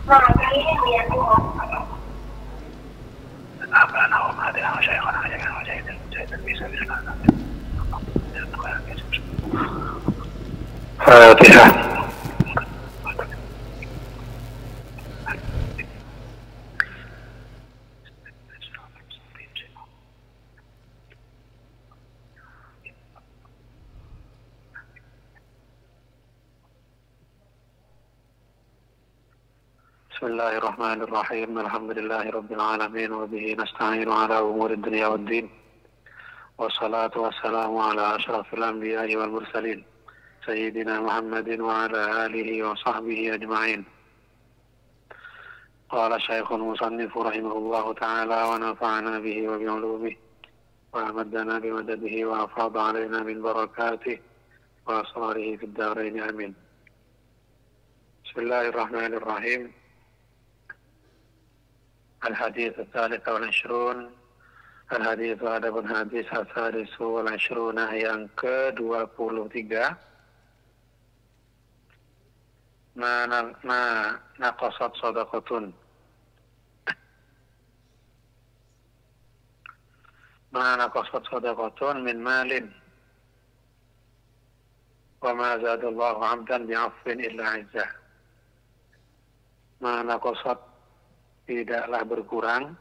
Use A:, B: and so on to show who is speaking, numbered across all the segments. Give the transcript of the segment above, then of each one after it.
A: Fatihah. Bismillahirrahmanirrahim. Alhamdulillahirabbil alamin wa bihi nasta'inu ala umuri dunya waddin. Wassalatu wassalamu ala asyrafil anbiya'i wal mursalin sayyidina Muhammadin wa ala alihi wa sahbihi ajma'in. Qala Syekhul Musannif rahimahullahu ta'ala wa nafa'ana bihi wa bi'ulumihi wa amaddana bimadadihi wa afada alaina min barakatihi wa asrarihi fid darain amin. Bismillahirrahmanirrahim. الحديث الثالث والعشرون الحديث adapun hadis الثالث والعشرون yang ke-23 ma naqasat sadaqatun min malin wa ma zadallahu 'abdan bi'afwin illa 'izzah. Ma naqasat tidaklah berkurang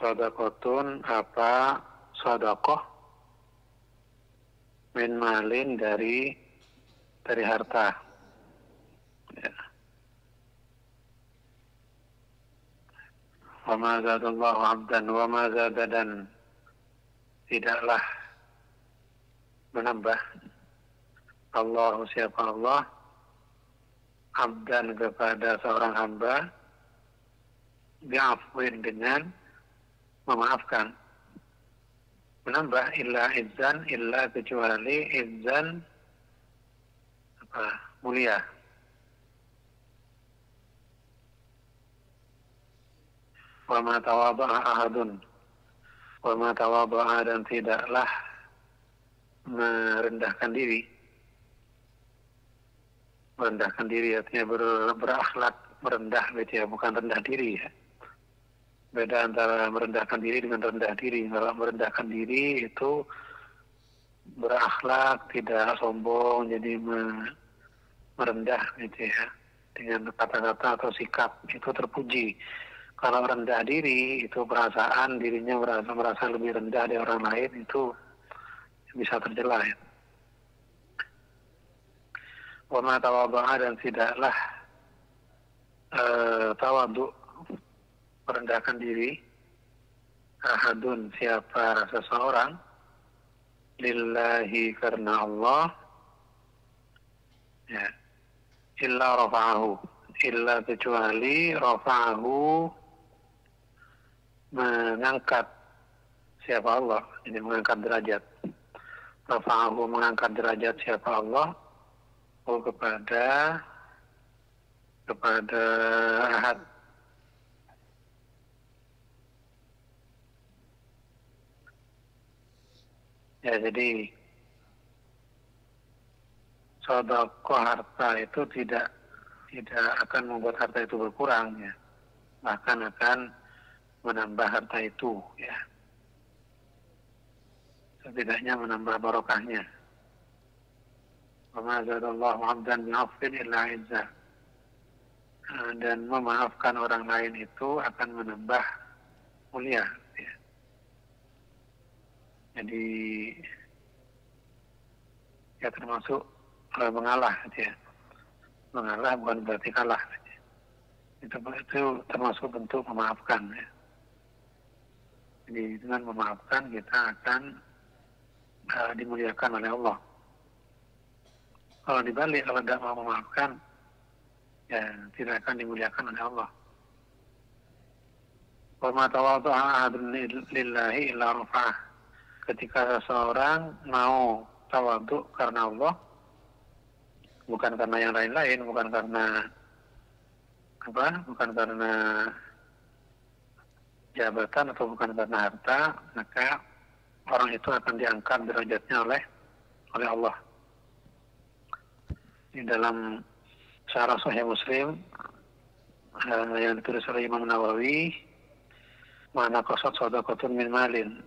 A: sadaqatun apa sedekah min malin dari harta, ya. Wa ma zadallahu 'abdan wa ma zada dan tidaklah menambah Allah siapa Allah 'abdan kepada seorang hamba bi'afwin dengan memaafkan, menambah illa izzan illa kecuali izzan mulia. Wa ma tawadha'a ahadun wa ma tawadha'a dan tidaklah merendahkan diri artinya berakhlak merendah, gitu ya, bukan rendah diri, ya. Beda antara merendahkan diri dengan rendah diri. Kalau merendahkan diri itu berakhlak, tidak sombong, jadi merendah, gitu ya, dengan kata-kata atau sikap itu terpuji. Kalau rendah diri itu perasaan dirinya merasa lebih rendah dari orang lain, itu bisa tercela, ya. Wa ma tawadha'a dan tidaklah tawadhu merendahkan diri ahadun siapa seseorang lillahi karena Allah, ya, illa rafa'ahu illa kecuali rafa'ahu mengangkat siapa Allah, jadi mengangkat derajat. Rafa'ahu mengangkat derajat siapa Allah kepada ahad. Ya, jadi sedekah harta itu tidak akan membuat harta itu berkurang, ya. Bahkan akan menambah harta itu, ya. Setidaknya menambah barokahnya. Wa ma zadallahu 'abdan bi'afwin illa 'izzah. Dan memaafkan orang lain itu akan menambah mulia, ya. Jadi ya termasuk mengalah, gitu ya. Mengalah bukan berarti kalah, gitu. Itu termasuk bentuk memaafkan, ya. Jadi dengan memaafkan kita akan dimuliakan oleh Allah. Kalau dibalik, kalau tidak mau memaafkan, ya tidak akan dimuliakan oleh Allah. Wa ma tawadha'a ahadun lillahi illa rafa'ah. Ketika seseorang mau tawadhu karena Allah, bukan karena yang lain-lain, bukan karena jabatan atau bukan karena harta, maka orang itu akan diangkat derajatnya oleh Allah. Di dalam Syarah Sahih Muslim yang ditulis oleh Imam Nawawi, mana qasad sadaqatun min malin.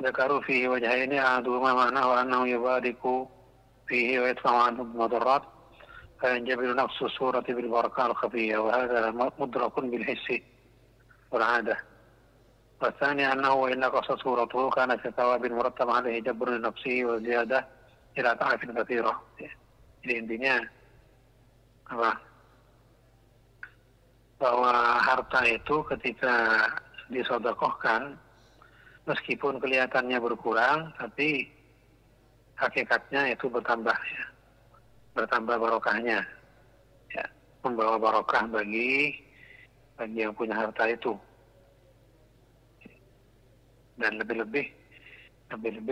A: Dzakaru fihi wajhaini ahaduhuma ma'nahu annahu yubadiku fihi wa yadfa'u anhu al-mudarrat fa yanjabiru nafsu surati bil barakah al-khafiyya wa hadha mudrakun bil hissi wal 'adah. والثاني أنه وإن قصد صورته كان في ثواب مرتب عليه جبر لنفسه وزيادة إلى ضعف كثيرة. Jadi intinya apa? Bahwa harta itu ketika disedekahkan, meskipun kelihatannya berkurang, tapi hakikatnya itu bertambah, ya, bertambah barokahnya, ya, membawa barokah bagi yang punya harta itu. Dan lebih-lebih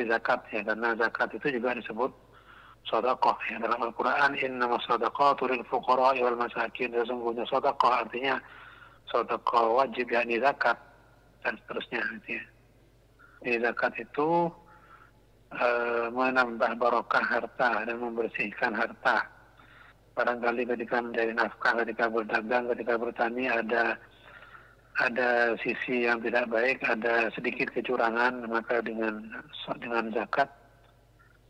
A: zakat, ya, karena zakat itu juga disebut sedekah, ya, dalam Al-Quran innamas shadaqatu lil fuqara'i wal masakin. Sesungguhnya sedekah artinya sedekah wajib, yakni zakat, dan seterusnya, gitu ya. Jadi zakat itu menambah barokah harta dan membersihkan harta. Barangkali ketika mencari nafkah, ketika berdagang, ketika bertani ada sisi yang tidak baik, ada sedikit kecurangan, maka dengan zakat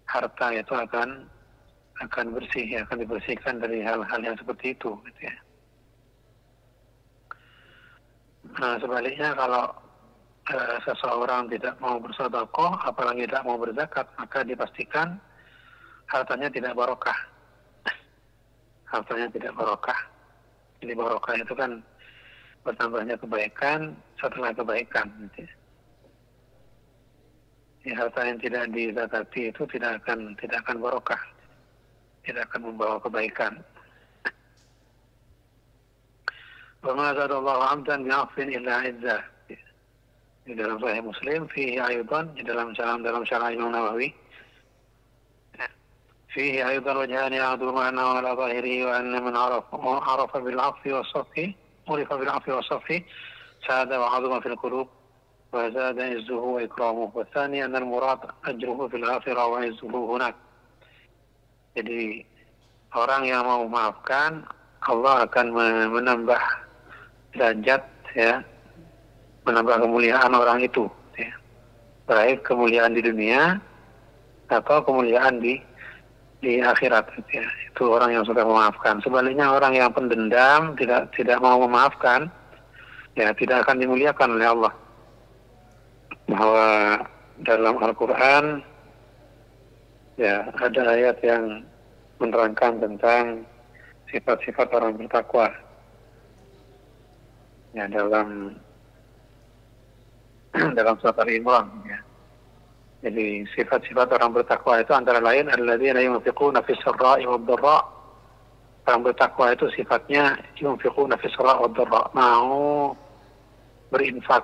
A: harta itu akan bersih, ya, akan dibersihkan dari hal-hal yang seperti itu, gitu ya. Nah, sebaliknya kalau seseorang tidak mau bersedekah, apalagi tidak mau berzakat, maka dipastikan hartanya tidak barokah. Hartanya tidak barokah. Jadi barokah itu kan bertambahnya kebaikan setelah kebaikan, gitu ya. Ya, harta yang tidak dizakati itu tidak akan barokah, tidak akan membawa kebaikan. Wa ma zadallahu 'abdan bi'afwin illa 'izzah. Di dalam Sahih Muslim, fihi aydan, di dalam syarah Imam Nawawi, fihi aydan wajhani ahaduhuma annahu ala zahirihi wa anna man arafa bil 'afwi was-safhi urifa bil 'afwi was-safhi sa'ada wa 'azama fil qulub wa zada izzuhu wa ikramuhu. Wa tsani anna al-murad ajruhu fil akhirah wa izzuhu hunak. Jadi orang yang mau memaafkan, Allah akan menambah derajat, ya, menambah kemuliaan orang itu, ya, baik kemuliaan di dunia atau kemuliaan di akhirat, ya. Itu orang yang sudah memaafkan. Sebaliknya orang yang pendendam, tidak mau memaafkan, ya, tidak akan dimuliakan oleh Allah. Bahwa dalam Al-Quran, ya, ada ayat yang menerangkan tentang sifat-sifat orang bertakwa. Ya, dalam surat Al-Imran, ya. Jadi sifat-sifat orang bertakwa itu antara lain alladzina yunfiquna fis sarra'i wad dharra. Orang bertakwa itu sifatnya yunfiquna fis sarra'i wad dharra, mau berinfak,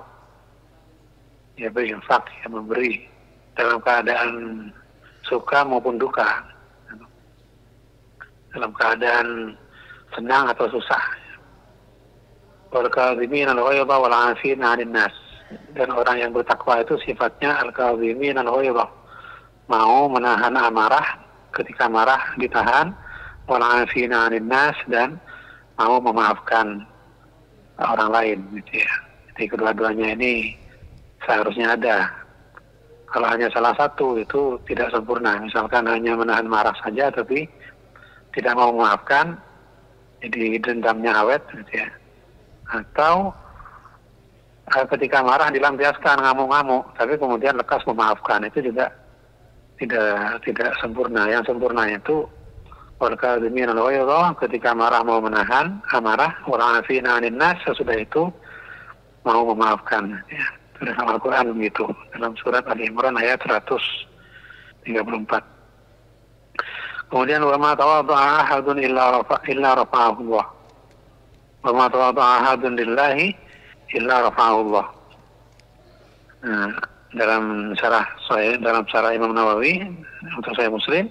A: ya, berinfak, ya, memberi dalam keadaan suka maupun duka, dalam keadaan senang atau susah. Wal kadhimina al-ghayza wal 'afina 'anil nas. Dan orang yang bertakwa itu sifatnya al-kadhimin al-ghayza, mau menahan amarah, ketika marah ditahan, wal 'afina 'anil nas, dan mau memaafkan orang lain, gitu ya. Jadi kedua-duanya ini seharusnya ada. Kalau hanya salah satu itu tidak sempurna. Misalkan hanya menahan marah saja tapi tidak mau memaafkan, jadi dendamnya awet, gitu ya. Atau ketika marah dilampiaskan, ngamuk-ngamuk, tapi kemudian lekas memaafkan, itu juga tidak sempurna. Yang sempurna itu wal kadhimin al-ghayza, ketika marah mau menahan amarah, wal 'afina 'anil nas, sesudah itu mau memaafkan, ya. Itu dalam Al-Quran begitu, dalam surat Al-Imran ayat 134. Kemudian wa ma tawadda'a ahadun illa rafa'ahu Allah. Wa ma tawadda'a ahadun lillahi illa rafa'ahu Allah. Nah, dalam syarah Imam Nawawi untuk Sahih Muslim,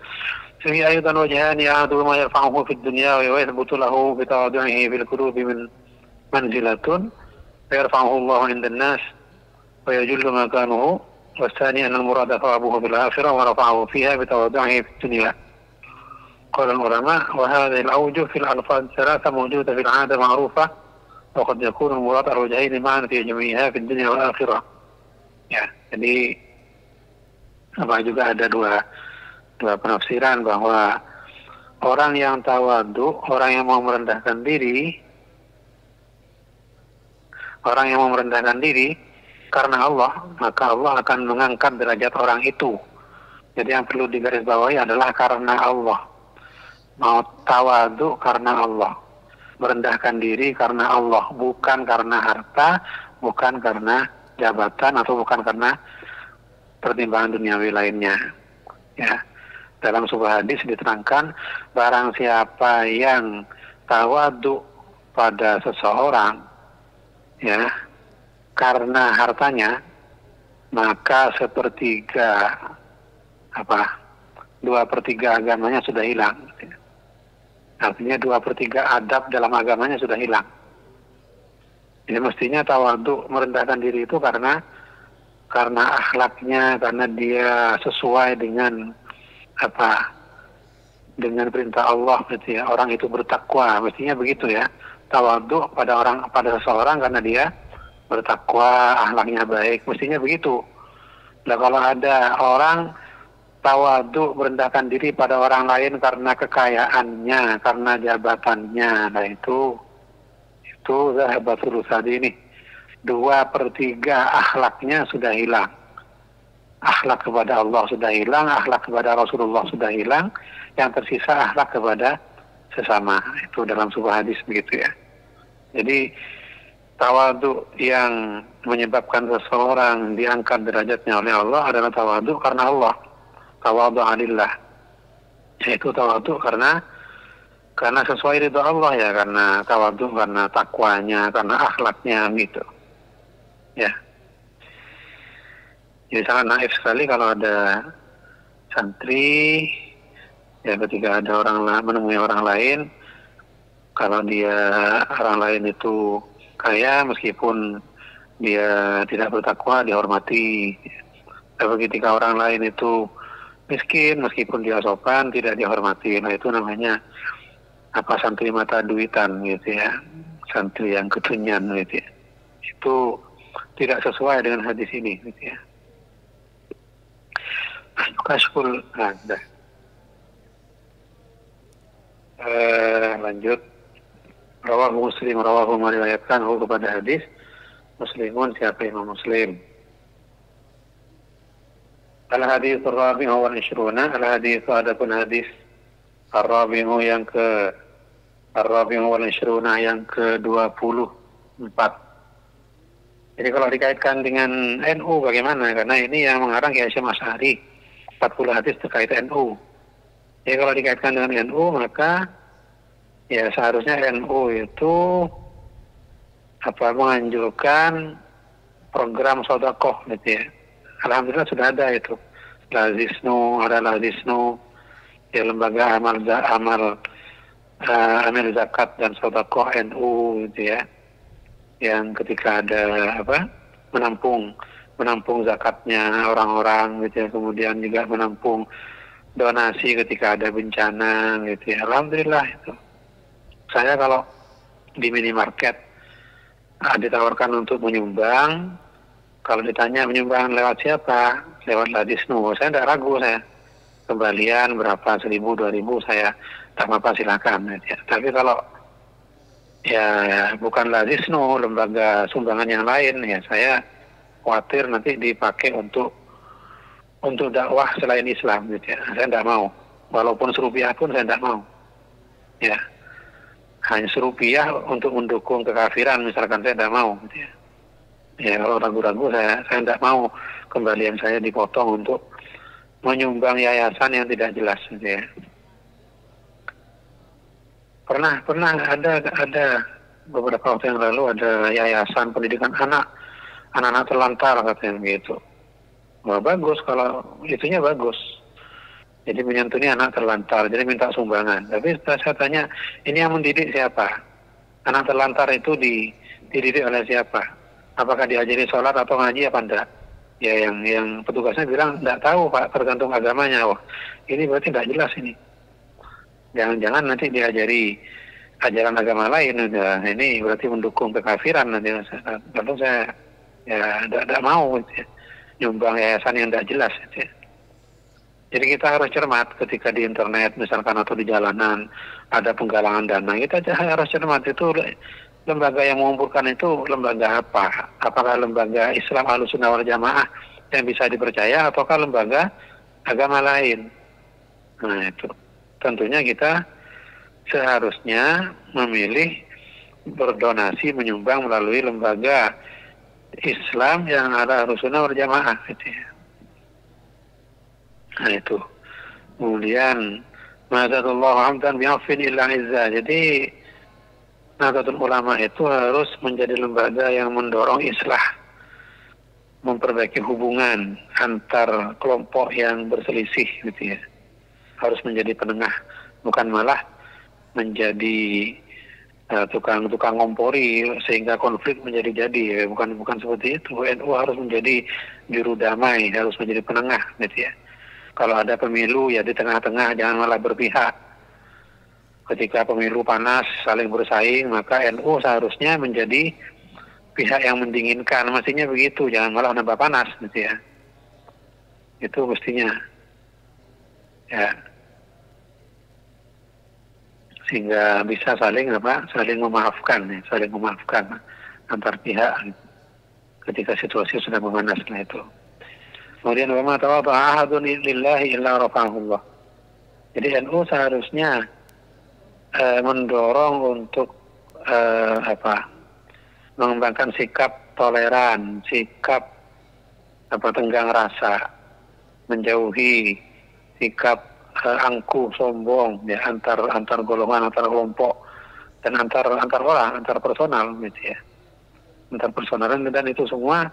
A: fi ayatan wajhani ahaduhuma yarfa'uhu fid dunya wa yathbutu lahu bi tawaddu'ihi fil qulubi min manzilatun wa yarfa'uhu Allah 'inda an-nas wa yajullu makanuhu. Wa tsani anna al-murada thawabuhu bil akhirah wa rafa'ahu fiha bi tawaddu'ihi fid dunya. قال العلماء وهذه الأوجه في الألفاظ الثلاثة موجودة في العادة معروفة وقد يكون المراد الوجهين معا في جميعها في الدنيا والآخرة. Ya, jadi juga ada dua penafsiran bahwa orang yang tawadu, orang yang mau merendahkan diri, karena Allah, maka Allah akan mengangkat derajat orang itu. Jadi yang perlu digarisbawahi adalah karena Allah. Mau tawadu karena Allah, merendahkan diri karena Allah, bukan karena harta, bukan karena jabatan, atau bukan karena pertimbangan duniawi lainnya. Ya, dalam sebuah hadis diterangkan, barang siapa yang tawadu pada seseorang, ya, karena hartanya, maka 2/3 agamanya sudah hilang. Artinya 2/3 adab dalam agamanya sudah hilang. Jadi mestinya tawadu, merendahkan diri itu karena akhlaknya, karena dia sesuai dengan dengan perintah Allah, gitu ya. Orang itu bertakwa, mestinya begitu ya. Tawadu pada seseorang karena dia bertakwa, akhlaknya baik, mestinya begitu. Nah, kalau ada orang tawadu, merendahkan diri pada orang lain karena kekayaannya, karena jabatannya, nah itu zahabatul usadi ini. 2/3 akhlaknya sudah hilang. Akhlak kepada Allah sudah hilang, akhlak kepada Rasulullah sudah hilang, yang tersisa akhlak kepada sesama. Itu dalam sebuah hadis begitu ya. Jadi tawadu yang menyebabkan seseorang diangkat derajatnya oleh Allah adalah tawadu karena Allah. Tawadu alillah. Yaitu tawadu karena sesuai ridha Allah ya, karena tawadu karena takwanya, karena akhlaknya gitu. Ya. Jadi sangat naif sekali kalau ada santri ya, ketika ada menemui orang lain, kalau orang lain itu kaya, meskipun dia tidak bertakwa, dihormati. Tapi ketika orang lain itu miskin, meskipun dia sopan, tidak dihormati. Nah, itu namanya santri mata duitan gitu ya, santri yang ketunyan gitu ya. Itu tidak sesuai dengan hadis ini gitu ya. Kashful ada. Lanjut. Rawahu Muslim, meriwayatkan kepada hadis Muslimun, siapa Imam Muslim. Al-hadits ar-rabi'u wal 'ishruna, al-hadits adapun hadis ar-rabi'u yang ke-24. Jadi kalau dikaitkan dengan NU bagaimana? Karena ini yang mengarang Kiai Hasyim Asy'ari, 40 hadis terkait NU. Jadi kalau dikaitkan dengan NU, maka ya seharusnya NU itu menganjurkan program sedekah gitu ya. Alhamdulillah sudah ada itu. Lazisnu, ya, lembaga amal zakat dan sedekah NU gitu ya. Yang ketika ada menampung zakatnya orang-orang gitu ya, kemudian juga menampung donasi ketika ada bencana gitu ya. Alhamdulillah itu. Saya kalau di minimarket ditawarkan untuk menyumbang, kalau ditanya menyumbang lewat siapa, lewat Ladisnu, saya tidak ragu, saya kembalian berapa, 1.000, 2.000, saya tak apa silakan ya. Tapi kalau ya bukan Ladisnu, lembaga sumbangan yang lain, ya saya khawatir nanti dipakai untuk dakwah selain Islam gitu ya. Saya tidak mau, walaupun serupiah pun saya tidak mau ya. Hanya serupiah untuk mendukung kekafiran misalkan, saya tidak mau gitu ya. Ya kalau ragu-ragu saya tidak mau kembalian saya dipotong untuk menyumbang yayasan yang tidak jelas gitu ya. Pernah ada beberapa waktu yang lalu ada yayasan pendidikan anak-anak terlantar katanya gitu. Wah, bagus, kalau itunya bagus. Jadi menyantuni anak terlantar, jadi minta sumbangan. Tapi setelah saya tanya, ini yang mendidik siapa? Anak terlantar itu dididik oleh siapa? Apakah diajari sholat atau ngaji apa enggak? Ya yang petugasnya bilang enggak tahu Pak, tergantung agamanya. Wah, ini berarti enggak jelas ini. Jangan-jangan nanti diajari ajaran agama lain, udah ini berarti mendukung kekafiran nanti. Lalu saya ya tidak mau gitu ya, nyumbang yayasan yang tidak jelas gitu ya. Jadi kita harus cermat ketika di internet misalkan atau di jalanan ada penggalangan dana, kita harus cermat itu lembaga yang mengumpulkan itu lembaga apa? Apakah lembaga Islam Ahlussunnah wal Jamaah yang bisa dipercaya ataukah lembaga agama lain? Nah itu tentunya kita seharusnya memilih berdonasi menyumbang melalui lembaga Islam yang ada Ahlussunnah wal Jamaah gitu ya. Nah itu. Kemudian Ma'adzallahu hamdan bi'afin illa izza. Jadi Nahdlatul Ulama itu harus menjadi lembaga yang mendorong islah, memperbaiki hubungan antar kelompok yang berselisih gitu ya. Harus menjadi penengah, bukan malah menjadi tukang ngompori sehingga konflik menjadi jadi. Bukan seperti itu. NU harus menjadi juru damai, harus menjadi penengah gitu ya. Kalau ada pemilu ya di tengah-tengah, jangan malah berpihak. Ketika pemilu panas saling bersaing, maka NU seharusnya menjadi pihak yang mendinginkan, mestinya begitu, jangan malah nambah panas gitu ya. Itu mestinya. Ya. Sehingga bisa saling memaafkan ya, saling memaafkan antar pihak ketika situasi sudah memanas lah itu. Kemudian wa ma tawadda'a ahadun lillahi illa rafa'ahullah. Jadi NU seharusnya mendorong untuk mengembangkan sikap toleran, sikap tenggang rasa, menjauhi sikap angkuh, sombong ya antar golongan, antar kelompok dan antar orang, antar personal gitu ya. Antar personal dan itu semua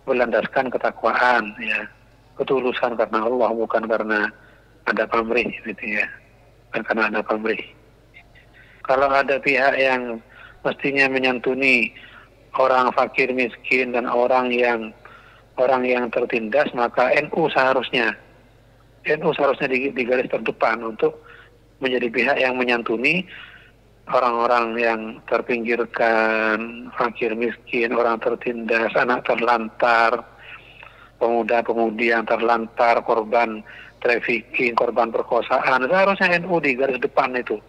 A: berlandaskan ketakwaan ya, ketulusan karena Allah, bukan karena ada pamrih gitu ya, bukan karena ada pamrih. Kalau ada pihak yang mestinya menyantuni orang fakir miskin dan orang yang tertindas, maka NU seharusnya di garis terdepan untuk menjadi pihak yang menyantuni orang-orang yang terpinggirkan, fakir miskin, orang tertindas, anak terlantar, pemuda-pemudi yang terlantar, korban trafficking, korban perkosaan. Seharusnya NU di garis depan itu.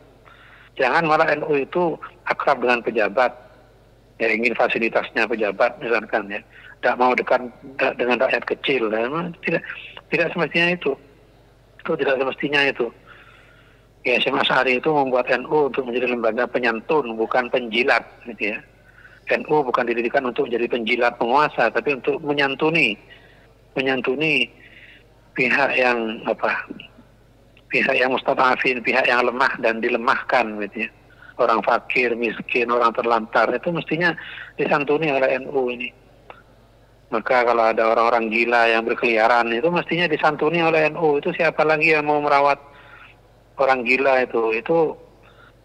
A: Jangan malah NU itu akrab dengan pejabat, ya ingin fasilitasnya pejabat misalkan ya, tidak mau dekat dengan rakyat kecil. Tidak semestinya itu. Itu tidak semestinya itu. Ya, Syekh Asy'ari itu membuat NU untuk menjadi lembaga penyantun, bukan penjilat gitu ya. NU bukan didirikan untuk menjadi penjilat penguasa, tapi untuk menyantuni pihak yang pihak yang mustad'afin, pihak yang lemah dan dilemahkan gitu ya. Orang fakir, miskin, orang terlantar itu mestinya disantuni oleh NU ini. Maka kalau ada orang-orang gila yang berkeliaran itu mestinya disantuni oleh NU. Itu siapa lagi yang mau merawat orang gila itu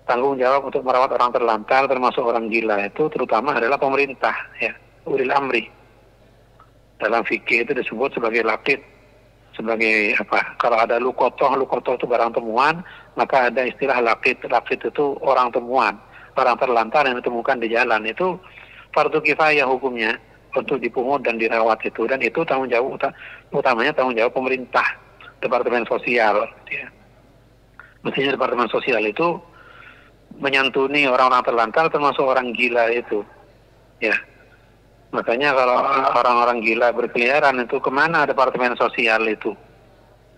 A: tanggung jawab untuk merawat orang terlantar termasuk orang gila itu terutama adalah pemerintah ya, ulil amri. Dalam fikih itu disebut sebagai laqit, sebagai kalau ada lukotoh itu barang temuan, maka ada istilah laqit itu orang temuan, orang terlantar yang ditemukan di jalan. Itu fardu kifayah hukumnya untuk dipungut dan dirawat itu, dan itu tanggung jawab utamanya tanggung jawab pemerintah, Departemen Sosial ya. Mestinya Departemen Sosial itu menyantuni orang-orang terlantar termasuk orang gila itu ya. Makanya kalau orang-orang gila berkeliaran itu kemana Departemen Sosial itu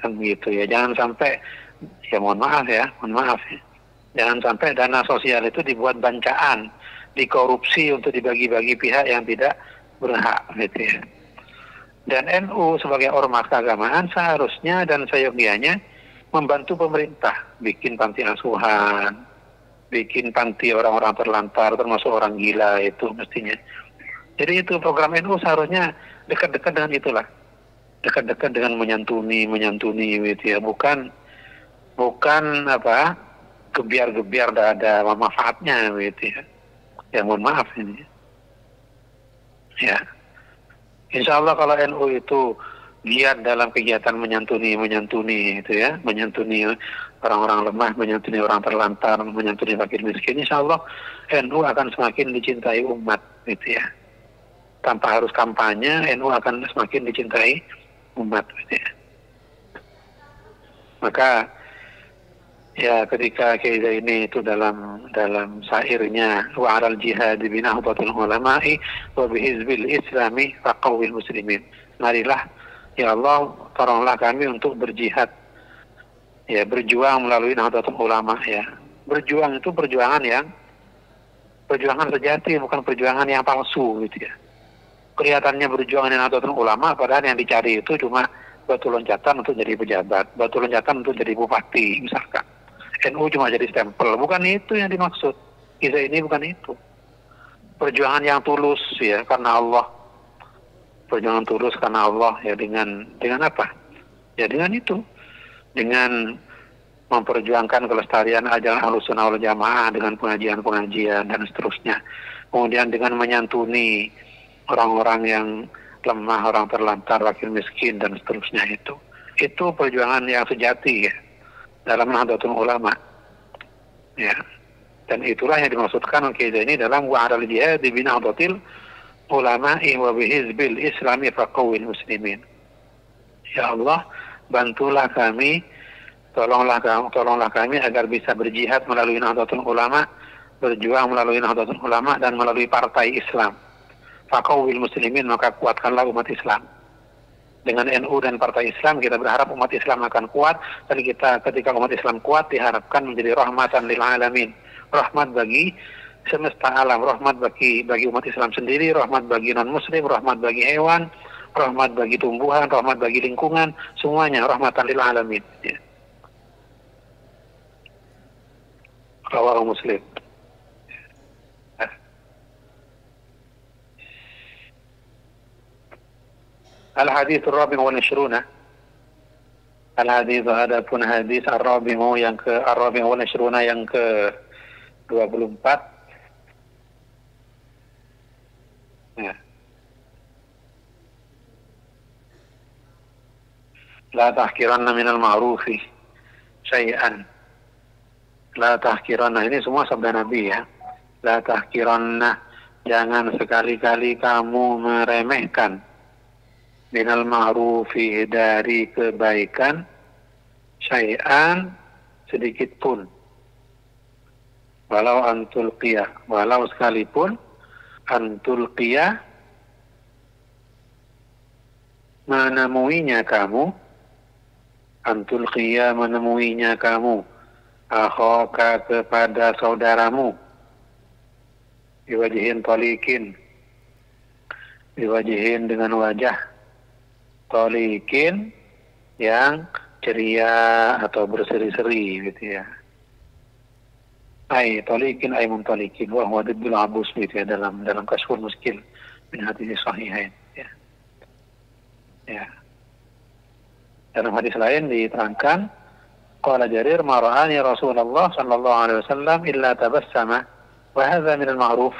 A: kan gitu ya. Jangan sampai ya mohon maaf ya, jangan sampai dana sosial itu dibuat bancaan, dikorupsi untuk dibagi-bagi pihak yang tidak berhak gitu ya. Dan NU sebagai ormas keagamaan seharusnya dan seyogianya membantu pemerintah bikin panti asuhan, bikin panti orang-orang terlantar termasuk orang gila itu mestinya. Jadi itu program NU seharusnya dekat-dekat dengan itulah, dekat-dekat dengan menyantuni gitu ya, bukan gebiar-gebiar ada manfaatnya gitu ya. Ya mohon maaf ini. Ya, insya Allah kalau NU itu giat dalam kegiatan menyantuni itu ya, menyantuni orang-orang lemah, menyantuni orang terlantar, menyantuni fakir miskin, insya Allah NU akan semakin dicintai umat gitu ya. Tanpa harus kampanye, NU akan semakin dicintai umat gitu ya. Maka ya ketika Kiai Zaini itu dalam syairnya wa 'alal jihad bi nahdatul ulama'i wa bi hizbil islami faqawil muslimin. Marilah ya Allah, tolonglah kami untuk berjihad, ya berjuang melalui Nahdlatul Ulama ya. Berjuang itu perjuangan sejati, bukan perjuangan yang palsu gitu ya. Kelihatannya berjuang dengan Nahdlatul Ulama, padahal yang dicari itu cuma batu loncatan untuk jadi pejabat, batu loncatan untuk jadi bupati misalkan. NU cuma jadi stempel, bukan itu yang dimaksud. Kita ini bukan itu. Perjuangan yang tulus ya karena Allah. Perjuangan tulus karena Allah ya dengan apa? Ya dengan itu. Dengan memperjuangkan kelestarian ajaran Ahlussunnah wal Jamaah dengan pengajian-pengajian dan seterusnya. Kemudian dengan menyantuni orang-orang yang lemah, orang terlantar, wakil miskin dan seterusnya itu. Itu perjuangan yang sejati ya dalam Nahdlatul Ulama. Ya. Dan itulah yang dimaksudkan oleh ini dalam wa 'alal jihad bi nahdlatil ulama'i wa bihizbil islami faqawil muslimin. Ya Allah, bantulah kami, tolonglah kami agar bisa berjihad melalui Nahdlatul Ulama, berjuang melalui Nahdlatul Ulama dan melalui partai Islam. Faqawil muslimin, maka kuatkanlah umat Islam. Dengan NU dan partai Islam kita berharap umat Islam akan kuat, dan ketika umat Islam kuat diharapkan menjadi rahmatan lil alamin, rahmat bagi semesta alam, rahmat bagi umat Islam sendiri, rahmat bagi non-muslim, rahmat bagi hewan, rahmat bagi tumbuhan, rahmat bagi lingkungan, semuanya rahmatan lil alamin. Ya. Rawahu Muslim. Al-hadits ar-rabi' wal 20. Al-hadits adapun hadis ar-rabi' yang wal 20 yang ke 24. Ya. La tahkiranna minal ma'rufi syai'an. La tahkiranna, ini semua sabda Nabi ya. La tahkiranna, jangan sekali-kali kamu meremehkan minal ma'rufi, dari kebaikan, syai'an, sedikit pun. Walau antul qiyah, walau sekalipun antul qiyah, menemuinya kamu, antul qiyah, menemuinya kamu, akhoka, kepada saudaramu, biwajihin tolikin, biwajihin dengan wajah, tolikin yang ceria atau berseri-seri gitu ya. Tolikin muntolikin, wa huwa diddul abus gitu ya, dalam Kasyful Muskil min hadits sahihain ya. Ya. Dalam hadis lain diterangkan, qala Jarir ma ra'ani Rasulullah sallallahu alaihi wasallam illa tabassama wa hadza min al-ma'ruf.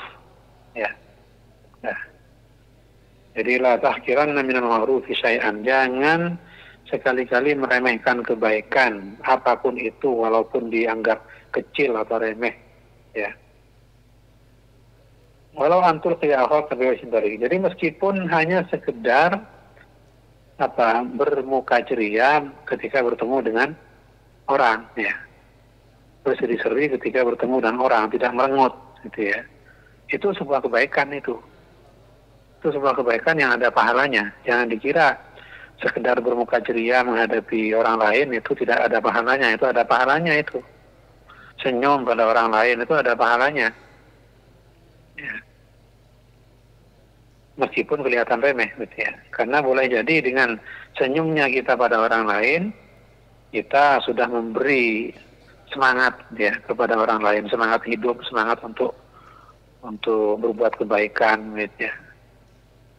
A: Ya. Ya. Jadi la tahkiranna min al-ma'ruf syai'an, jangan sekali-kali meremehkan kebaikan apapun itu walaupun dianggap kecil atau remeh ya. Walau antul qiyahah kabeh. Jadi meskipun hanya sekedar bermuka ceria ketika bertemu dengan orang ya. Berseri-seri ketika bertemu dengan orang, tidak merengut gitu ya. Itu sebuah kebaikan itu. Itu sebuah kebaikan yang ada pahalanya. Jangan dikira sekedar bermuka ceria menghadapi orang lain itu tidak ada pahalanya, itu ada pahalanya itu. Senyum pada orang lain itu ada pahalanya. Ya. Meskipun kelihatan remeh gitu ya. Karena boleh jadi dengan senyumnya kita pada orang lain, kita sudah memberi semangat ya kepada orang lain, semangat hidup, semangat untuk berbuat kebaikan gitu ya.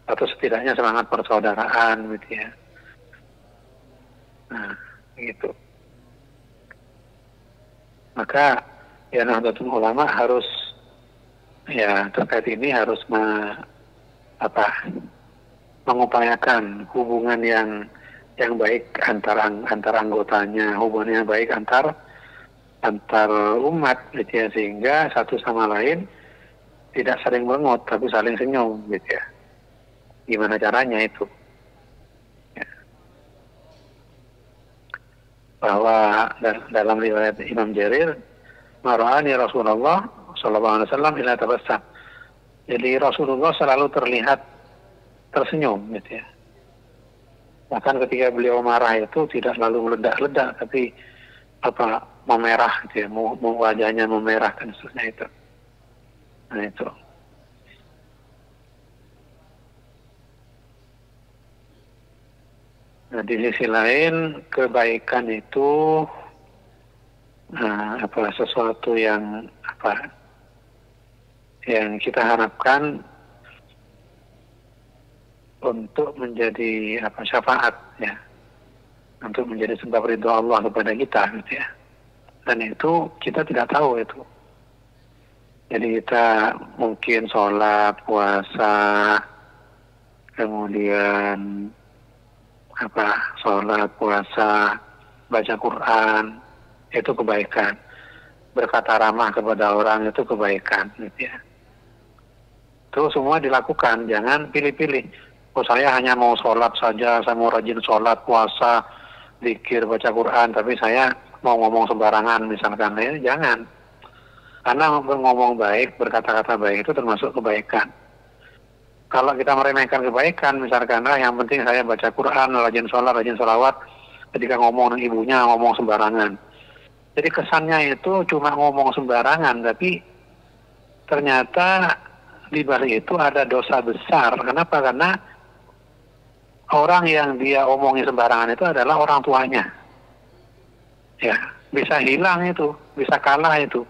A: Atau setidaknya semangat persaudaraan gitu ya. Nah, gitu. Maka ya Nahdlatul Ulama harus mengupayakan hubungan yang baik antar anggotanya, hubungan yang baik antar umat gitu ya, sehingga satu sama lain tidak saling merengut tapi saling senyum gitu ya. Gimana caranya itu? Ya. Bahwa dalam riwayat Imam Jarir, marani Rasulullah sallallahu alaihi wasallam ila tabassam. Jadi Rasulullah selalu terlihat tersenyum gitu ya. Bahkan ketika beliau marah itu tidak lalu meledak-ledak, tapi memerah gitu ya, wajahnya memerah dan seterusnya itu. Nah itu. Nah di sisi lain kebaikan itu sesuatu yang yang kita harapkan untuk menjadi syafaat ya, untuk menjadi sebab ridho Allah kepada kita gitu ya. Dan itu kita tidak tahu itu. Jadi kita mungkin sholat, puasa, kemudian sholat, puasa, baca Quran, itu kebaikan. Berkata ramah kepada orang itu kebaikan gitu ya. Itu semua dilakukan, jangan pilih-pilih. Oh saya hanya mau sholat saja, saya mau rajin sholat, puasa, zikir, baca Quran, tapi saya mau ngomong sembarangan misalkan, ya jangan. Karena ngomong baik, berkata-kata baik itu termasuk kebaikan. Kalau kita meremehkan kebaikan, misalkan yang penting saya baca Quran, rajin sholat, rajin sholawat, ketika ngomong dengan ibunya ngomong sembarangan. Jadi kesannya itu cuma ngomong sembarangan, tapi ternyata di balik itu ada dosa besar. Kenapa? Karena orang yang dia omongi sembarangan itu adalah orang tuanya. Ya, bisa hilang itu, bisa kalah itu.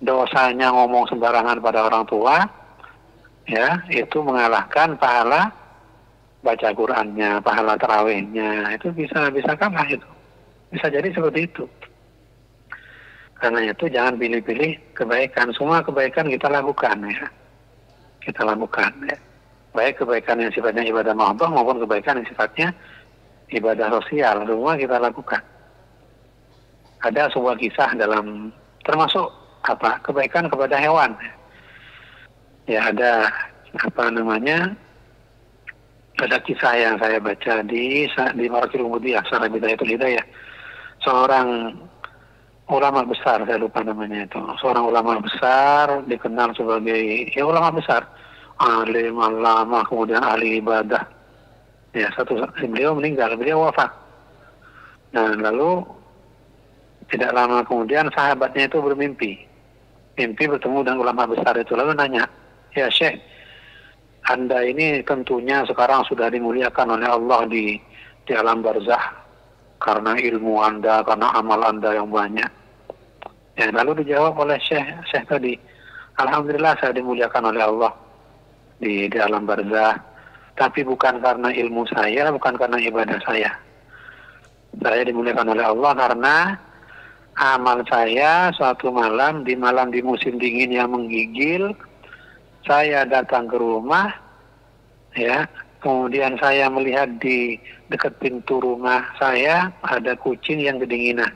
A: Dosanya ngomong sembarangan pada orang tua, ya, itu mengalahkan pahala baca Qur'annya, pahala tarawihnya, itu bisa kalah itu. Bisa jadi seperti itu. Karena itu jangan pilih-pilih kebaikan. Semua kebaikan kita lakukan ya. Kita lakukan ya. Baik kebaikan yang sifatnya ibadah mahabbah maupun kebaikan yang sifatnya ibadah sosial, semua kita lakukan. Ada sebuah kisah dalam termasuk kebaikan kepada hewan. Ya ada ada kisah yang saya baca di Marakil Umudiyah, Syarah Bidayatul Hidayah. Seorang ulama besar, saya lupa namanya itu. Seorang ulama besar dikenal sebagai ulama besar. Alim, alama, kemudian ahli ibadah. Ya, beliau meninggal, beliau wafat. Nah, lalu tidak lama kemudian sahabatnya itu bermimpi. Mimpi bertemu dengan ulama besar itu, lalu nanya, "Ya Syekh, Anda ini tentunya sekarang sudah dimuliakan oleh Allah di alam barzah karena ilmu Anda, karena amal Anda yang banyak." Ya, lalu dijawab oleh Syekh tadi, "Alhamdulillah saya dimuliakan oleh Allah di alam barzah, tapi bukan karena ilmu saya, bukan karena ibadah saya. Saya dimuliakan oleh Allah karena amal saya suatu malam di musim dingin yang menggigil, saya datang ke rumah, ya, kemudian saya melihat di dekat pintu rumah saya ada kucing yang kedinginan.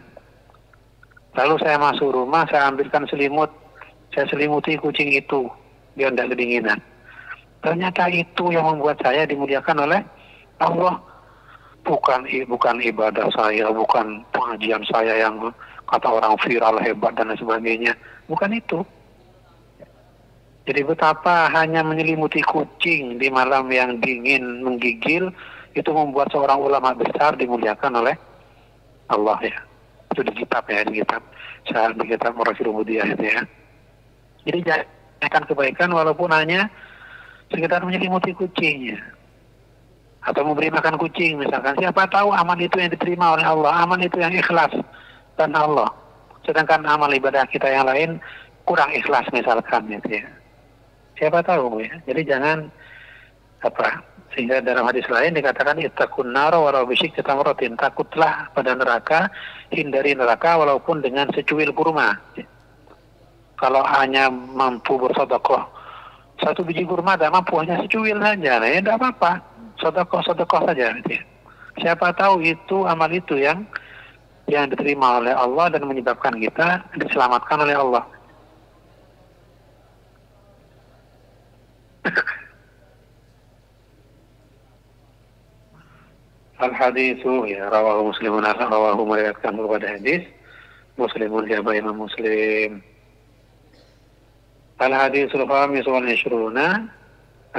A: Lalu saya masuk rumah, saya ambilkan selimut, saya selimuti kucing itu, dia tidak kedinginan. Ternyata itu yang membuat saya dimuliakan oleh Allah. Bukan ibadah saya, bukan pengajian saya yang kata orang viral hebat dan lain sebagainya. Bukan itu. Jadi betapa hanya menyelimuti kucing di malam yang dingin menggigil itu membuat seorang ulama besar dimuliakan oleh Allah ya. Itu di kitab Saya di kitab Marakil Umudiyah itu ya. Jadi jangan kebaikan walaupun hanya sekitar menyelimuti kucingnya atau memberi makan kucing misalkan. Siapa tahu amal itu yang diterima oleh Allah, amal itu yang ikhlas dan Allah, sedangkan amal ibadah kita yang lain kurang ikhlas misalkan gitu ya. Siapa tahu ya. Jadi jangan sehingga dalam hadis lain dikatakan ittaqun nar walau bisyikki tamratin, takutlah pada neraka, hindari neraka walaupun dengan secuil kurma. Kalau hanya mampu bersedekah satu biji kurma tidak mampu, hanya secuil saja, ya tidak apa-apa. sedekah saja gitu ya. Siapa tahu itu amal itu yang diterima oleh Allah dan menyebabkan kita diselamatkan oleh Allah. Al-haditsu ya rawahu Muslimun, rawahu meriwayatkan kepada hadis Muslimun, siapa Imam Muslim. Al-haditsul khamis wal ishruna,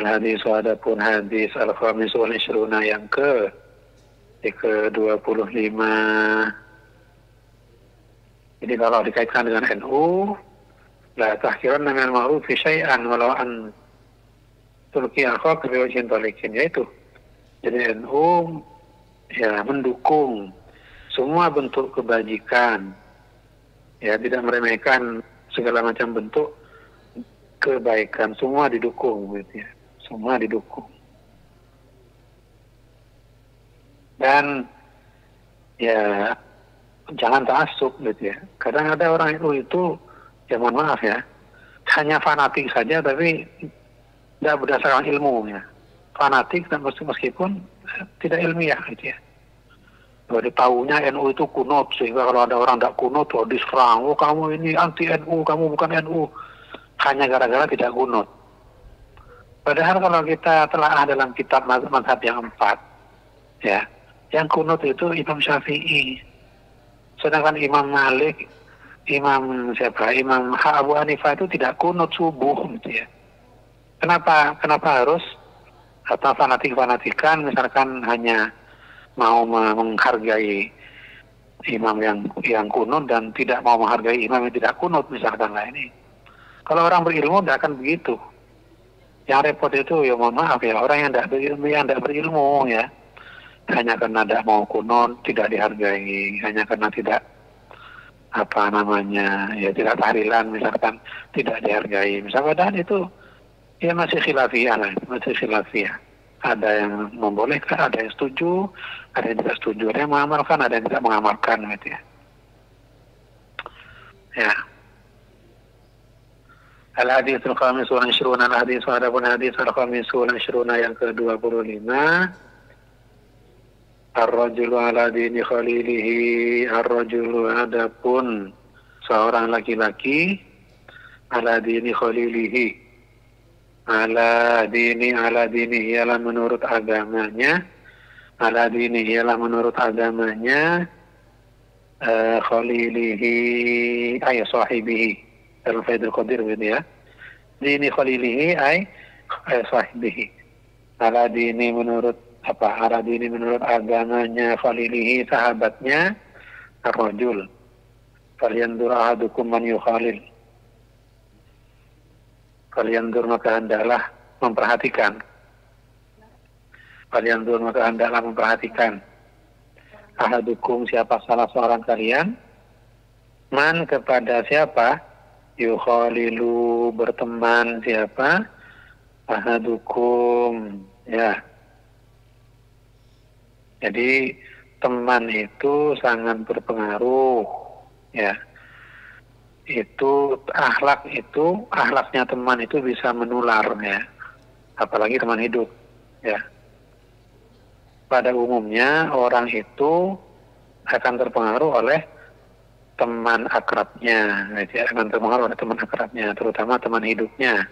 A: al-haditsu adapun hadis al-khamis wal ishruna yang ke-25. Jadi kalau dikaitkan dengan NU, la tahkiranna minal ma'rufi syai'an walau an tulki akhaka bi wajhin talikin, yaitu jadi NU ya mendukung semua bentuk kebajikan, ya tidak meremehkan segala macam bentuk kebaikan, semua didukung gitu ya, semua didukung. Dan ya jangan ta'assub gitu ya. Kadang ada orang itu ya mohon maaf ya, hanya fanatik saja tapi tidak berdasarkan ilmu ya. Fanatik dan meskipun tidak ilmiah gitu ya. Jadi tahunya NU itu kunut, sehingga kalau ada orang tidak kunut, diserang, oh kamu ini anti NU, kamu bukan NU, hanya gara-gara tidak kunut. Padahal kalau kita telah dalam kitab mazhab yang 4, ya, yang kunut itu Imam Syafi'i, sedangkan Imam Malik, Imam Abu Hanifah itu tidak kunut subuh, gitu ya. Kenapa harus atau fanatik-fanatikan misalkan hanya mau menghargai imam yang kunut dan tidak mau menghargai imam yang tidak kunut misalkan lah ini. Kalau orang berilmu tidak akan begitu. Yang repot itu ya mohon maaf ya, orang yang tidak berilmu ya, hanya karena tidak mau kunut tidak dihargai, hanya karena tidak ya tidak tahlilan misalkan tidak dihargai. Misalkan itu ya masih khilafiyah lah, masih khilafiyah. Ada yang membolehkan, ada yang setuju, ada yang tidak setuju, ada yang mengamalkan, ada yang tidak mengamalkan gitu ya. Ya. Al-haditsul khamis wal ishruna, al-hadits adapun hadis al-khamis wal ishruna yang ke-25. Ar-rajulu ala dini khalilihi, ar-rajulu adapun seorang laki-laki ala dini khalilihi, ala dini ialah menurut agamanya, ala dini ialah menurut agamanya, khalilihi ay sahibihi dalam Faidul Qadir gitu ya. Dini khalilihi ay sahibihi, ala dini menurut agamanya khalilihi sahabatnya, ar-rajul falyanzur ahadukum man yukhalil. Falyanzur maka hendaklah memperhatikan. Falyanzur maka hendaklah memperhatikan. Ahadukum siapa salah seorang kalian, man kepada siapa, yukhalilu berteman siapa, ahadukum ya. Jadi teman itu sangat berpengaruh ya. Akhlaknya teman itu bisa menular ya, apalagi teman hidup ya. Pada umumnya orang itu akan terpengaruh oleh teman akrabnya, akan terpengaruh oleh teman akrabnya, terutama teman hidupnya.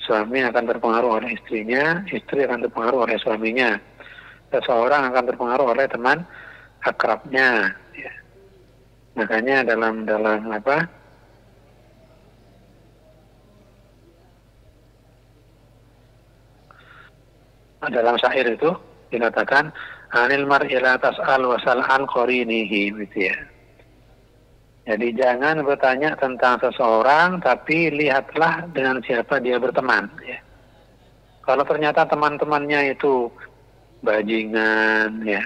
A: Suami akan terpengaruh oleh istrinya, istri akan terpengaruh oleh suaminya, seseorang akan terpengaruh oleh teman akrabnya ya. Makanya dalam syair itu dikatakan anil mar'i la tas'al wasal an qarinihi gitu ya. Jadi jangan bertanya tentang seseorang, tapi lihatlah dengan siapa dia berteman ya. Kalau ternyata teman-temannya itu bajingan ya,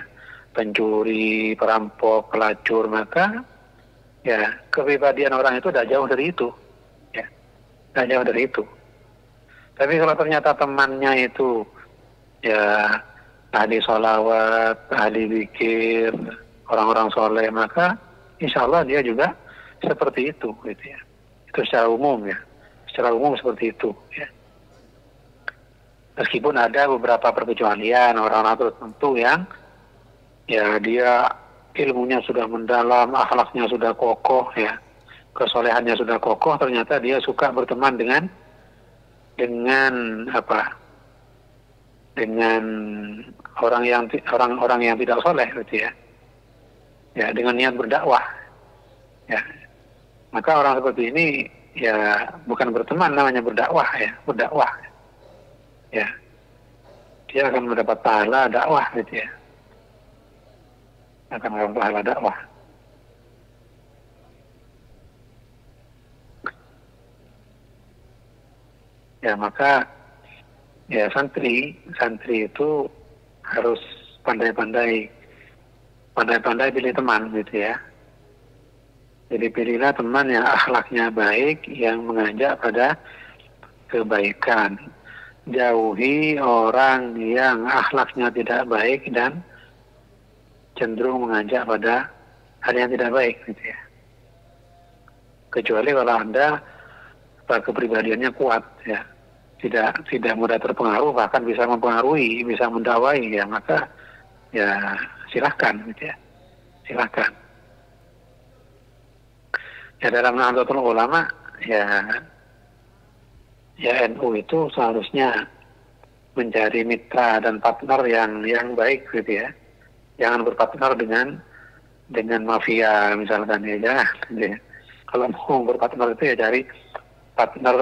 A: pencuri, perampok, pelacur, maka ya kepribadian orang itu tidak jauh dari itu ya, tidak jauh dari itu. Tapi kalau ternyata temannya itu ya ahli sholawat, ahli zikir, orang-orang soleh, maka insya Allah dia juga seperti itu gitu ya. Itu secara umum ya, secara umum seperti itu ya. Meskipun ada beberapa perkecualian orang-orang tertentu yang ya dia ilmunya sudah mendalam, akhlaknya sudah kokoh ya, kesolehannya sudah kokoh, ternyata dia suka berteman dengan apa? Dengan orang-orang yang tidak soleh gitu ya. Ya, dengan niat berdakwah. Ya. Maka orang seperti ini ya bukan berteman, namanya berdakwah ya, berdakwah. Ya. Dia akan mendapat pahala dakwah gitu ya. Akan mendapat pahala dakwah. Ya, maka ya santri itu harus pandai-pandai pilih teman gitu ya. Jadi pilihlah teman yang akhlaknya baik, yang mengajak pada kebaikan. Jauhi orang yang akhlaknya tidak baik dan cenderung mengajak pada hal yang tidak baik gitu ya. Kecuali kalau Anda kepribadiannya kuat ya. Tidak mudah terpengaruh, bahkan bisa mempengaruhi, bisa mendakwai ya, maka ya silahkan gitu ya. Silahkan. Ya dalam Nahdlatul Ulama ya NU itu seharusnya mencari mitra dan partner yang baik gitu ya. Jangan berpartner dengan mafia misalkan ya, jangan gitu ya. Kalau mau berpartner itu ya cari partner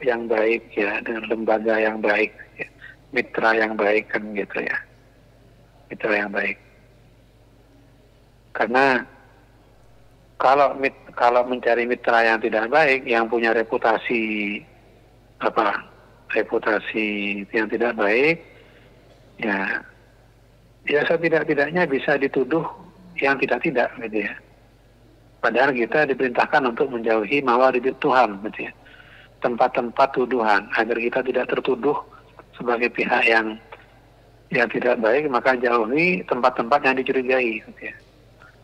A: yang baik ya, dengan lembaga yang baik ya. Mitra yang baik kan gitu ya. Mitra yang baik. Karena kalau mencari mitra yang tidak baik, yang punya reputasi yang tidak baik, ya biasa tidak-tidaknya bisa dituduh yang tidak gitu ya. Padahal kita diperintahkan untuk menjauhi mawaridit Tuhan gitu ya. Tempat-tempat tuduhan, agar kita tidak tertuduh sebagai pihak yang tidak baik, maka jauhi tempat-tempat yang dicurigai gitu ya.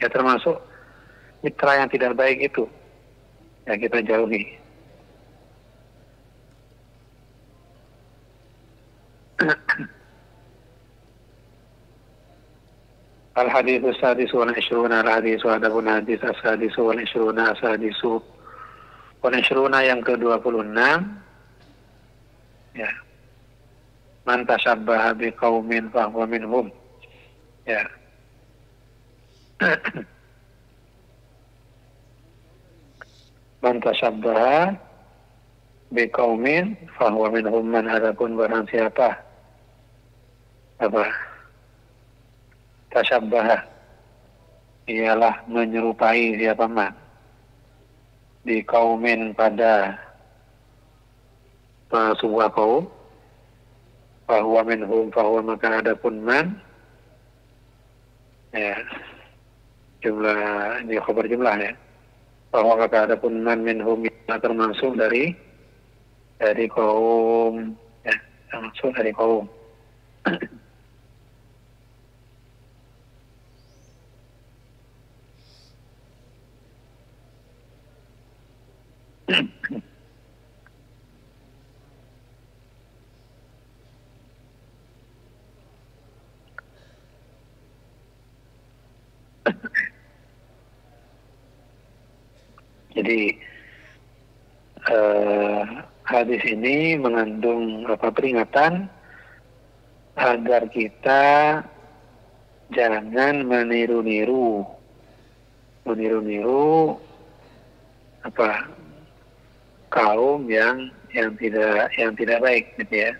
A: Ya termasuk mitra yang tidak baik itu ya kita jauhi. Al-hadithu sadisu wal ishruna al-hadithu adabun hadith as-sadisu wal ishruna as-sadisu wal ishruna yang ke-26 ya. Man tashabbaha biqaumin fahuwa minhum ya. Man tashabbaha biqaumin fahuwa minhum, man adapun barang siapa tashabbaha ialah menyerupai siapa man di kaumin pada sebuah kaum, fahuwa minhum, fahuwa maka adapun man ya, jumlah ini khabar jumlah ya, fahuwa maka adapun man minhum termasuk dari kaum ya, termasuk dari kaum. Jadi hadis ini mengandung peringatan agar kita jangan meniru-niru kaum yang tidak baik gitu ya.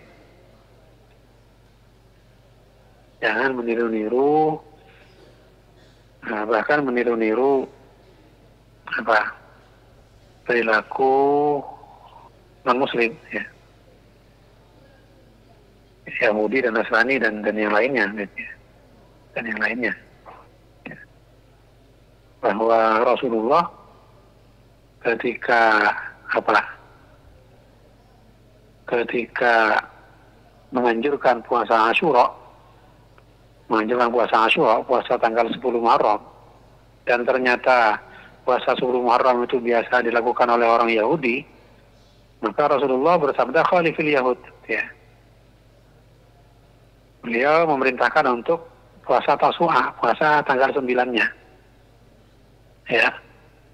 A: Jangan meniru-niru, bahkan meniru-niru perilaku non-muslim ya, Yahudi dan Nasrani dan yang lainnya gitu ya. Dan yang lainnya ya. Bahwa Rasulullah ketika menganjurkan puasa Asyura, puasa tanggal 10 Muharram, dan ternyata puasa 10 Muharram itu biasa dilakukan oleh orang Yahudi, maka Rasulullah bersabda khalifil Yahud ya. beliau memerintahkan untuk puasa Tasu'a, puasa tanggal 9-nya. Ya.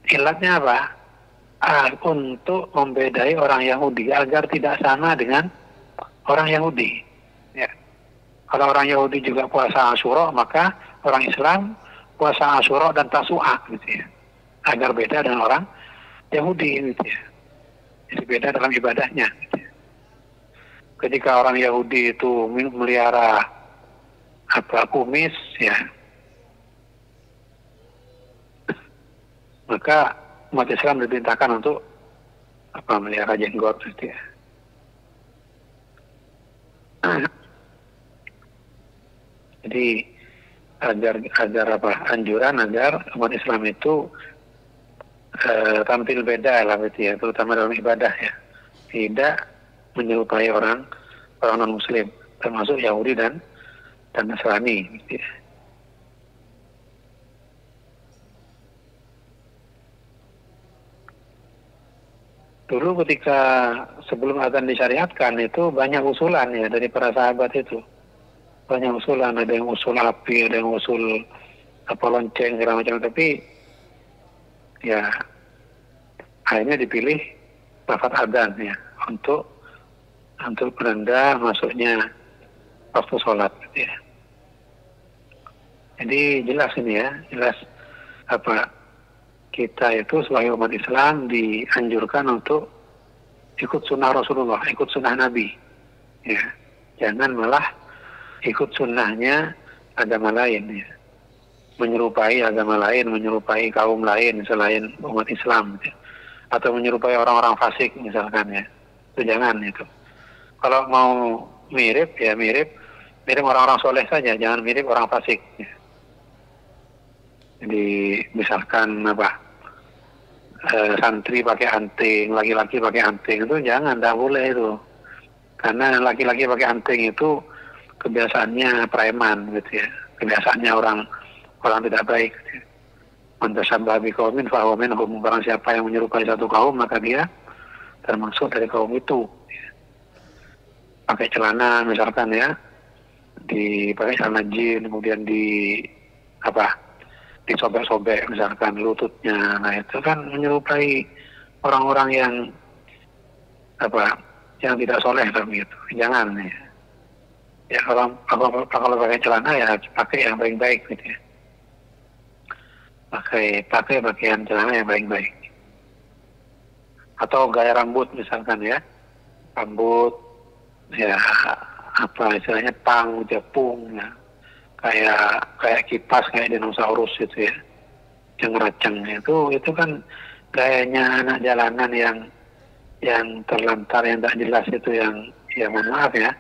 A: Ilatnya apa? Untuk membedai orang Yahudi agar tidak sama dengan orang Yahudi. Ya. Kalau orang Yahudi juga puasa Asyura, maka orang Islam puasa Asyura dan Tasu'a gitu ya. Agar beda dengan orang Yahudi gitu ya. Jadi beda dalam ibadahnya gitu ya. Ketika orang Yahudi itu melihara kumis ya, maka umat Islam diperintahkan untuk melihara jenggot gitu ya. Jadi agar anjuran agar umat Islam itu tampil beda lah gitu ya, terutama dalam ibadah ya, tidak menyerupai orang non Muslim, termasuk Yahudi dan Nasrani gitu ya. Dulu ketika sebelum azan disyariatkan itu banyak usulan ya dari para sahabat itu. Banyak usulan, ada yang usul api, ada yang usul lonceng segala macam, tapi ya akhirnya dipilih lafaz adzan ya untuk penanda masuknya waktu sholat gitu ya. Jadi jelas ini ya, jelas kita itu sebagai umat Islam dianjurkan untuk ikut sunnah Rasulullah, ikut sunnah Nabi. Ya, jangan malah ikut sunnahnya agama lain. Ya. Menyerupai agama lain, menyerupai kaum lain selain umat Islam. Ya. Atau menyerupai orang-orang fasik misalkan ya. Itu jangan itu. Kalau mau mirip ya mirip orang-orang soleh saja, jangan mirip orang fasik. Ya. Jadi misalkan santri pakai anting, laki-laki pakai anting, itu jangan, tidak boleh itu. Karena laki-laki pakai anting itu kebiasaannya preman gitu ya, kebiasaannya orang tidak baik. Gitu ya. Man tashabbaha biqaumin fahuwa minhum, barang siapa yang menyerupai satu kaum maka dia termasuk dari kaum itu. Ya. Pakai celana misalkan ya, pakai celana jin, kemudian disobek-sobek misalkan lututnya, nah itu kan menyerupai orang-orang yang yang tidak soleh gitu. Jangan ya. Ya kalau pakai celana ya pakai yang baik-baik gitu ya. Pakai pakaian celana yang baik-baik. Atau gaya rambut misalkan ya. Rambut ya istilahnya pang, japung ya. Kayak kipas, kayak dinosaurus gitu ya, yang racang itu kan gayanya anak jalanan yang terlantar, yang tak jelas itu, yang mohon maaf ya,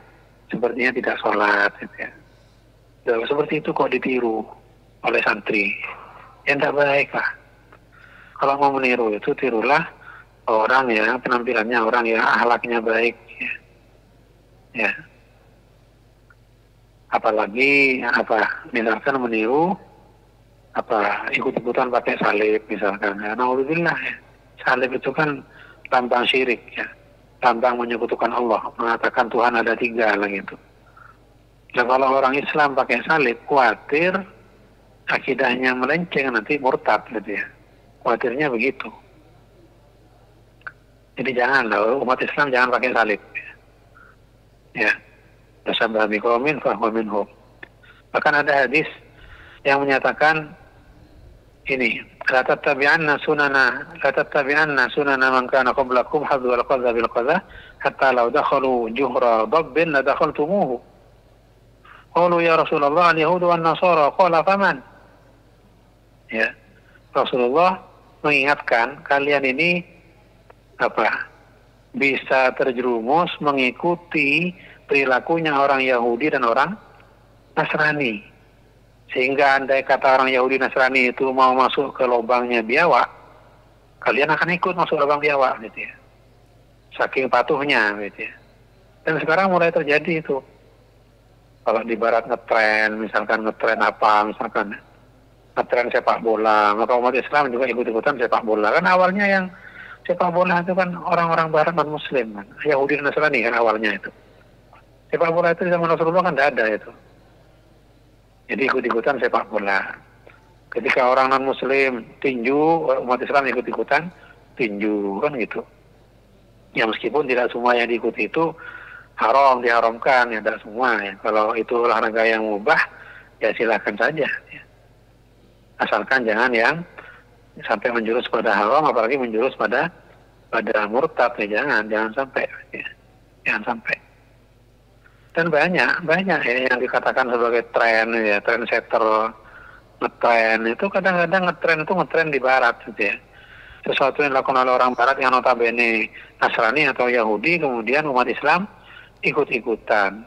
A: sepertinya tidak sholat gitu ya. Seperti itu kok ditiru oleh santri, yang tak baik lah. Kalau mau meniru itu tirulah orang yang penampilannya orang yang akhlaknya baik ya. Apalagi misalkan meniru ikut-ikutan pakai salib misalkan ya, naudzubillah ya. Salib itu kan lambang syirik ya, lambang menyekutukan Allah, mengatakan Tuhan ada 3 lah gitu. Nah kalau orang Islam pakai salib, khawatir akidahnya melenceng, nanti murtad gitu ya, khawatirnya begitu. Jadi janganlah, umat Islam jangan pakai salib ya. Tashabbaha biqaumin fahuwa minhum. Bahkan ada hadis yang menyatakan ini, la tattabi'anna sunana man kana qablakum hadwa al-qadha bil qadha hatta law dakhalu juhra dabbin la dakhaltumuhu. Qalu ya Rasulullah al-yahudu wan nasara, qala faman? Ya. Rasulullah mengingatkan kalian ini bisa terjerumus mengikuti perilakunya orang Yahudi dan orang Nasrani. Sehingga andai kata orang Yahudi Nasrani itu mau masuk ke lubangnya biawak, kalian akan ikut masuk lubang biawak gitu ya. Saking patuhnya gitu ya. Dan sekarang mulai terjadi itu. Kalau di barat ngetren misalkan ngetren sepak bola, maka umat Islam juga ikut-ikutan sepak bola. Kan awalnya yang sepak bola itu kan orang-orang barat non muslim kan, Yahudi dan Nasrani kan awalnya itu. Sepak bola itu zaman Rasulullah kan tidak ada itu. Jadi ikut-ikutan sepak bola. Ketika orang non-muslim tinju, umat Islam ikut-ikutan tinju, kan gitu. Ya meskipun tidak semua yang diikuti itu haram, diharamkan, ya tidak semua. Ya. Kalau itu olahraga yang mubah, ya silahkan saja. Ya. Asalkan jangan yang sampai menjurus pada haram, apalagi menjurus pada murtad, ya jangan sampai. Ya. Jangan sampai. Dan banyak ya yang dikatakan sebagai tren, ya trendsetter, ngetren itu kadang-kadang ngetren di barat gitu ya. Sesuatu yang dilakukan oleh orang barat yang notabene Nasrani atau Yahudi, kemudian umat Islam ikut-ikutan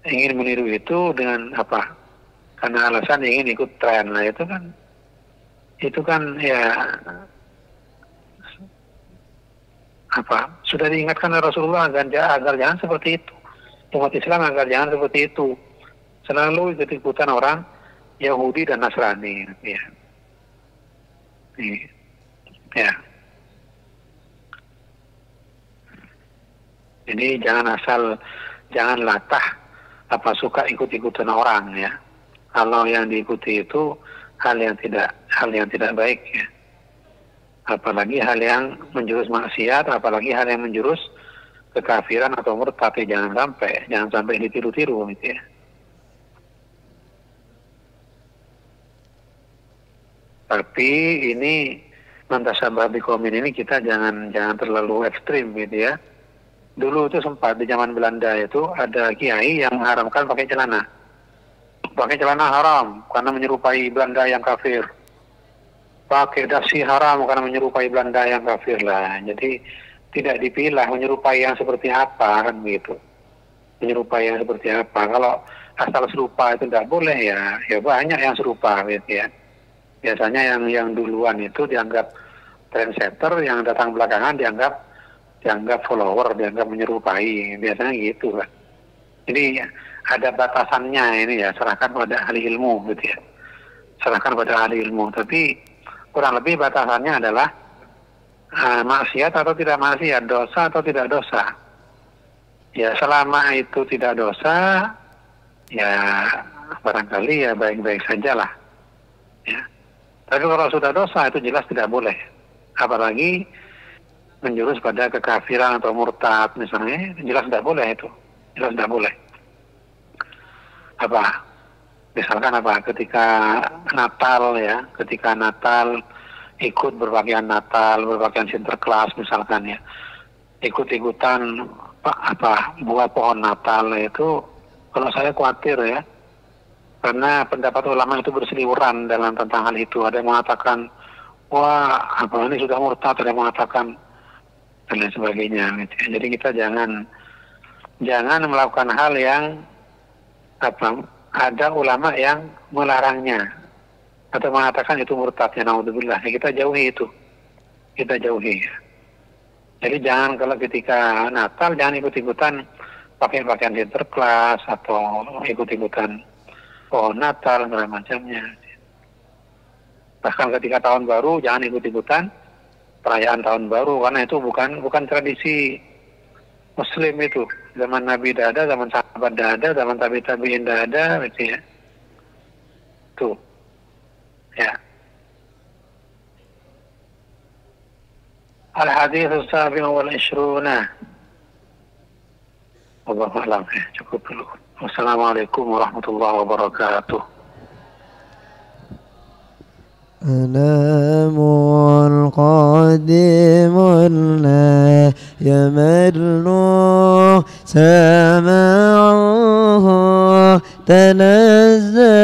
A: ingin meniru itu dengan apa? Karena alasan ingin ikut tren. Nah itu kan ya apa? Sudah diingatkan oleh Rasulullah agar jangan seperti itu. Umat Islam agar jangan seperti itu, selalu ikut-ikutan orang Yahudi dan Nasrani, ya. Ya. Jadi jangan latah apa suka ikut-ikutan orang, ya. Kalau yang diikuti itu hal yang tidak baik, ya. Apalagi hal yang menjurus maksiat, apalagi hal yang menjurus kekafiran atau murtad, jangan sampai ditiru-tiru gitu ya. Tapi ini mantasabah biqaumin ini kita jangan terlalu ekstrim gitu ya. Dulu itu sempat di zaman Belanda itu ada kiai yang mengharamkan pakai celana. Pakai celana haram karena menyerupai Belanda yang kafir. Pakai dasi haram karena menyerupai Belanda yang kafir lah. Jadi tidak dipilah menyerupai yang seperti apa kan begitu. Menyerupai yang seperti apa. Kalau asal serupa itu tidak boleh ya banyak yang serupa gitu ya. Biasanya yang duluan itu dianggap trendsetter, yang datang belakangan dianggap follower, dianggap menyerupai. Biasanya gitu kan. Jadi ada batasannya ini ya, serahkan pada ahli ilmu gitu ya. Serahkan pada ahli ilmu. Tapi kurang lebih batasannya adalah maksiat atau tidak maksiat, dosa atau tidak dosa. Ya selama itu tidak dosa, ya barangkali ya baik-baik saja lah. Ya. Tapi kalau sudah dosa itu jelas tidak boleh. Apalagi menjurus pada kekafiran atau murtad misalnya, jelas tidak boleh itu. Jelas tidak boleh. Apa? Misalkan apa? Ketika Natal ya, ikut berpakaian Natal, berpakaian Sinterklas misalkan ya, ikut-ikutan buat pohon Natal itu, kalau saya khawatir ya, karena pendapat ulama itu berseliweran tentang hal itu. Ada yang mengatakan, wah ini sudah murtad, ada yang mengatakan dan lain sebagainya. Gitu. Jadi kita jangan melakukan hal yang ada ulama yang melarangnya atau mengatakan itu murtad, ya naudzubillah. Kita jauhi itu. Kita jauhi. Jadi jangan kalau ketika Natal jangan ikut-ikutan pakai pakaian Sinterklas atau ikut-ikutan pohon Natal dan macamnya. Bahkan ketika tahun baru jangan ikut-ikutan perayaan tahun baru, karena itu bukan tradisi Muslim itu. Zaman Nabi tidak ada, zaman sahabat tidak ada, zaman tabi'in tidak ada, gitu ya. Tuh. Ya. Al-hadits as-sabi' wal 'ishrun. Wallahu a'lam. Cukup dulu. Wassalamualaikum warahmatullahi wabarakatuh.
B: أنام القادم لا يمل سماعه تنزل